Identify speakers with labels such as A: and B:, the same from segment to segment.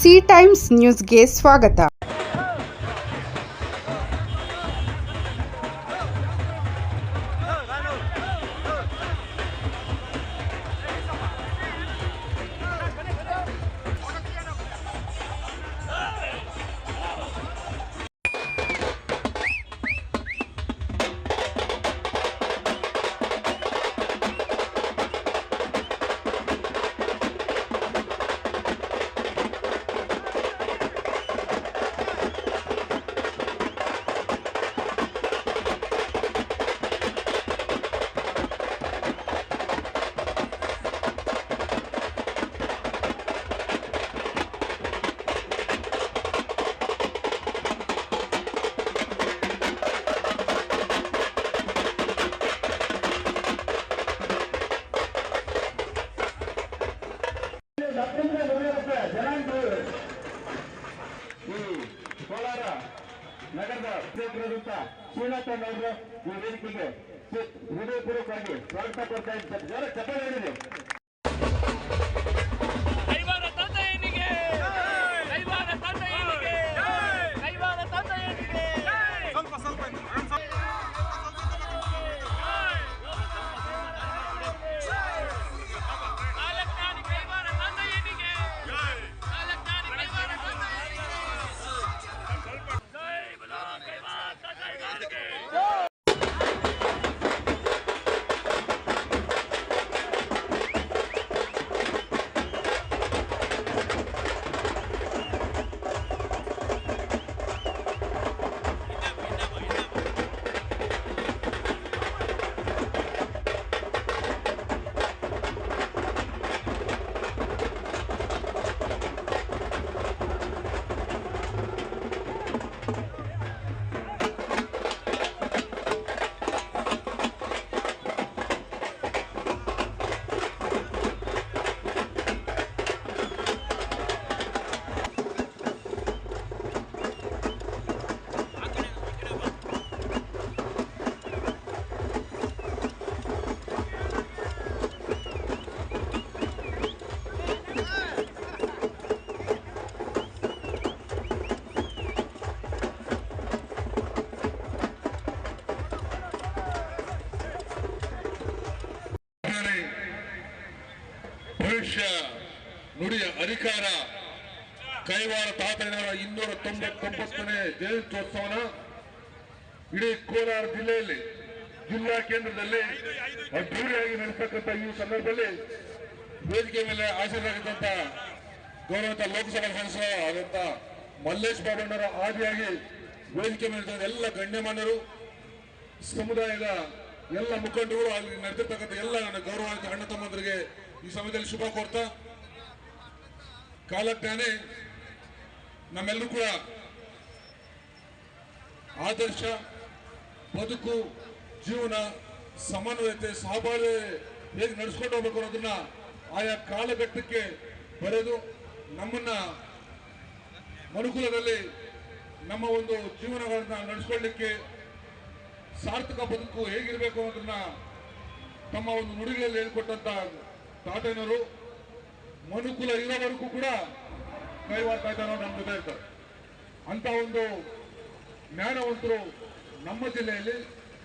A: C times ನ್ಯೂಸ್ಗೆ ಸ್ವಾಗತ.
B: ಕೋಲಾರ ನಗರದ ಕ್ಷೇತ್ರದಂತ ಶ್ರೀನಾಥನವರು ಈ ವೇದಿಕೆಗೆ ಹೃದಯಪೂರ್ವಕವಾಗಿ ಸ್ವಾಗತ ಕೊಡ್ತಾ ಇದ್ದಾರೆ. ಜೋರ ಚಪ್ಪಾಳೆ ಹೊಡೆಯಿರಿ. ಭವಿಷ್ಯ ನುಡಿಯ ಅಧಿಕಾರ ಕೈವಾರ ತಾತಯ್ಯನವರ 299ನೇ ಜಯಂತ್ಯೋತ್ಸವನ ಇಡೀ ಕೋಲಾರ ಜಿಲ್ಲೆಯಲ್ಲಿ ಜಿಲ್ಲಾ ಕೇಂದ್ರದಲ್ಲಿ ಅದ್ದೂರಿಯಾಗಿ ನಡೆಸತಕ್ಕಂಥ ಈ ಸಂದರ್ಭದಲ್ಲಿ ವೇದಿಕೆ ಮೇಲೆ ಹಾಜರಾಗಿದ್ದಂತ ಗೌರವಂತ ಲೋಕಸಭಾ ಸದಸ್ಯರಾದಂತ ಮಲ್ಲೇಶ್ ಬಾಬಣ್ಣರ ಆದಿಯಾಗಿ ವೇದಿಕೆ ಮೇಲೆ ಎಲ್ಲ ಗಣ್ಯಮಾನ್ಯರು, ಸಮುದಾಯದ ಎಲ್ಲ ಮುಖಂಡರು, ಅಲ್ಲಿ ನಡೆದಿರ್ತಕ್ಕಂಥ ಎಲ್ಲ ನನ್ನ ಗೌರವಾನ್ವಿತ ಅಣ್ಣ ತಮ್ಮಂದರಿಗೆ ಈ ಸಮಯದಲ್ಲಿ ಶುಭ ಕೋರ್ತಾ, ಕಾಲಜ್ಞಾನಿ ನಮ್ಮೆಲ್ಲರೂ ಕೂಡ ಆದರ್ಶ ಬದುಕು, ಜೀವನ, ಸಮನ್ವಯತೆ, ಸಹಬಾಳ್ವೆ ಹೇಗೆ ನಡೆಸ್ಕೊಂಡು ಹೋಗ್ಬೇಕು ಅನ್ನೋದನ್ನ ಆಯಾ ಕಾಲಘಟ್ಟಕ್ಕೆ ಬರೆದು ನಮ್ಮನ್ನ ಮನುಕುಲದಲ್ಲಿ ನಮ್ಮ ಒಂದು ಜೀವನಗಳನ್ನ ನಡೆಸ್ಕೊಳ್ಳಿಕ್ಕೆ ಸಾರ್ಥಕ ಬದುಕು ಹೇಗಿರಬೇಕು ಅನ್ನೋದನ್ನ ತಮ್ಮ ಒಂದು ನುಡಿಗಳಲ್ಲಿ ಹೇಳಿಕೊಟ್ಟಂತ ತಾತಯ್ಯನವರು ಮನುಕುಲ ಇರೋವರೆಗೂ ಕೂಡ ಕೈವಾರ ತಾತಯ್ಯನವರು ನಮ್ಮ ಜೊತೆ ಇರ್ತಾರೆ. ಅಂತ ಒಂದು ಜ್ಞಾನವಂತರು ನಮ್ಮ ಜಿಲ್ಲೆಯಲ್ಲಿ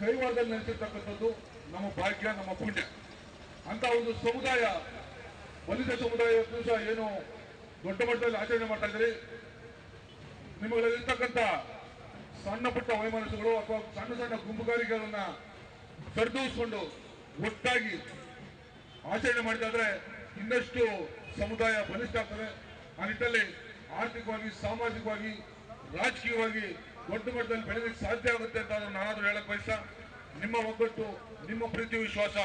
B: ಕೈವಾರದಲ್ಲಿ ನೆಲೆಸಿರ್ತಕ್ಕಂಥದ್ದು ನಮ್ಮ ಭಾಗ್ಯ, ನಮ್ಮ ಪುಣ್ಯ. ಅಂತ ಒಂದು ಸಮುದಾಯ, ಬಲಿತ ಸಮುದಾಯ ದಿವಸ ಏನು ದೊಡ್ಡ ಮಟ್ಟದಲ್ಲಿ ಆಚರಣೆ ಮಾಡ್ತಾ ಇದ್ದೀರಿ, ನಿಮ್ಮಲ್ಲಿರ್ತಕ್ಕಂಥ ಸಣ್ಣ ಪುಟ್ಟ ವೈಮನಸ್ಸುಗಳು ಅಥವಾ ಸಣ್ಣ ಸಣ್ಣ ಗುಂಪುಗಾರಿಕೆಗಳನ್ನ ಸರಿದೂಗಿಸ್ಕೊಂಡು ಒಟ್ಟಾಗಿ ಆಚರಣೆ ಮಾಡಿದಾದ್ರೆ ಇನ್ನಷ್ಟು ಸಮುದಾಯ ಬಲಿಷ್ಠ ಆಗ್ತದೆ. ಆ ನಿಟ್ಟಿನಲ್ಲಿ ಆರ್ಥಿಕವಾಗಿ, ಸಾಮಾಜಿಕವಾಗಿ, ರಾಜಕೀಯವಾಗಿ ದೊಡ್ಡ ಮಟ್ಟದಲ್ಲಿ ಬೆಳೆಯಲಿಕ್ಕೆ ಸಾಧ್ಯ ಆಗುತ್ತೆ ಅಂತ ನಾನಾದ್ರೂ ಹೇಳಕ್ ಬಯಸ, ನಿಮ್ಮ ಒಗ್ಗಟ್ಟು, ನಿಮ್ಮ ಪ್ರೀತಿ ವಿಶ್ವಾಸ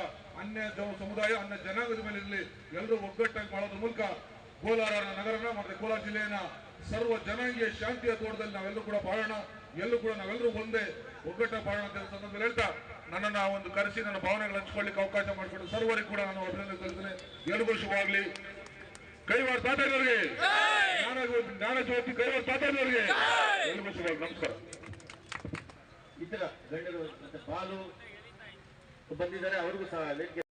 B: ಅನ್ಯ ಸಮುದಾಯ, ಅನ್ಯ ಜನಾಂಗದ ಮೇಲೆ ಇರಲಿ. ಎಲ್ಲರೂ ಒಗ್ಗಟ್ಟಾಗಿ ಮಾಡೋದ್ರ ಮೂಲಕ ಕೋಲಾರ ನಗರನ ಮತ್ತೆ ಕೋಲಾರ ಜಿಲ್ಲೆಯನ್ನ ಸರ್ವ ಜನಾಂಗೀಯ ಶಾಂತಿಯ ತೋಟದಲ್ಲಿ ನಾವೆಲ್ಲರೂ ಕೂಡ ಬಾಳೋಣ, ನಾವೆಲ್ಲರೂ ಒಂದೇ ಒಗ್ಗಟ್ಟ ಬಾಳೋಣ ಅಂತ ಸಂದರ್ಭದಲ್ಲಿ ಹೇಳ್ತಾ, ನನ್ನನ್ನು ಒಂದು ಕರೆಸಿ ನನ್ನ ಭಾವನೆಗಳು ಹಂಚಿಕೊಳ್ಳಿಕ್ಕೆ ಅವಕಾಶ ಮಾಡಿಕೊಂಡು ಸರ್ವರಿಗೂ ಕೂಡ ನಾನು ಅಭಿನಂದನೆ ಸಲ್ಲಿಸ್ತೇನೆ. ಎಲ್ಲರಿಗೂ ಶುಭವಾಗಲಿ. ಕೈವಾರ ತಾತಯ್ಯನವರಿಗೆ, ಜ್ಞಾನ ಜ್ಯೋತಿ ಕೈವಾರ ತಾತಯ್ಯನವರಿಗೆ ಎಲ್ಲರಿಗೂ ಶುಭವಾಗಲಿ. ನಮಸ್ಕಾರ.
C: ಇತರ ಗಣ್ಯರು ಮತ್ತೆ ಬಾಲು ಬಂದಿದ್ದಾರೆ, ಅವರಿಗೂ ಸಹ